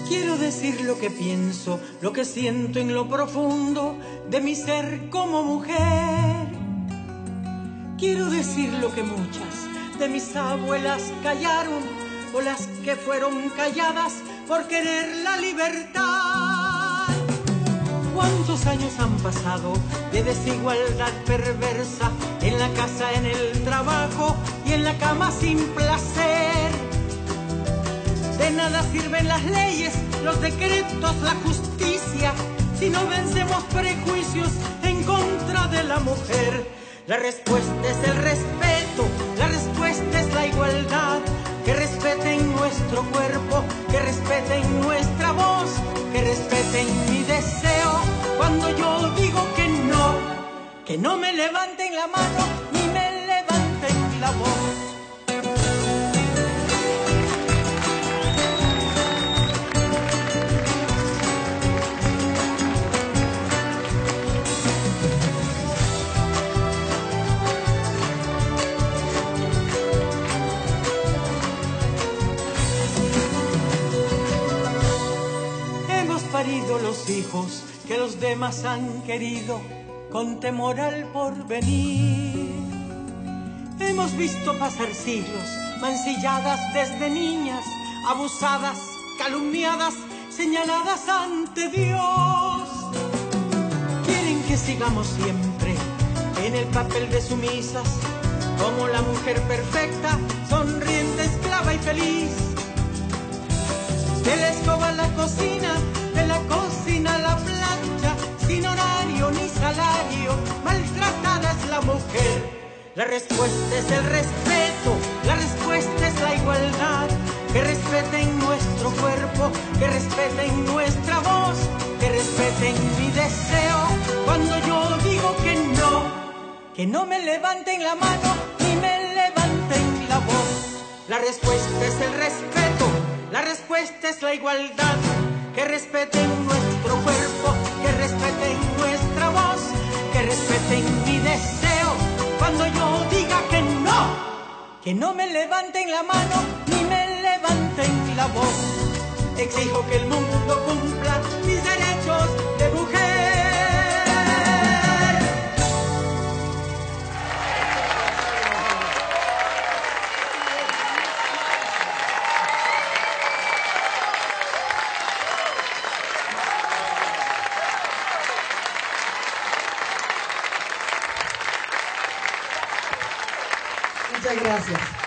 Quiero decir lo que pienso, lo que siento en lo profundo de mi ser como mujer. Quiero decir lo que muchas de mis abuelas callaron, o las que fueron calladas por querer la libertad. ¿Cuántos años han pasado de desigualdad perversa en la casa, en el trabajo y en la cama sin placer? De nada sirven las leyes, los decretos, la justicia, si no vencemos prejuicios en contra de la mujer. La respuesta es el respeto, la respuesta es la igualdad. Que respeten nuestro cuerpo, que respeten nuestra voz, que respeten mi deseo. Cuando yo digo que no me levanten la mano ni me levanten la voz. Parido los hijos que los demás han querido con temor al porvenir. Hemos visto pasar siglos mancilladas desde niñas, abusadas, calumniadas, señaladas ante Dios. Quieren que sigamos siempre en el papel de sumisas, como la mujer perfecta, sonriente, esclava y feliz. De la escoba a la cocina, de la cocina a la plancha, sin horario ni salario, maltratada es la mujer. La respuesta es el respeto, la respuesta es la igualdad. Que respeten nuestro cuerpo, que respeten nuestra voz, que respeten mi deseo. Cuando yo digo que no me levanten la mano ni me levanten la voz. La respuesta es el respeto, la respuesta es la igualdad. Que respeten nuestro cuerpo, que respeten nuestra voz, que respeten mi deseo. Cuando yo diga que no me levanten la mano ni me levanten la voz. Exijo que el mundo cumpla mis derechos de mujer. Muchas gracias.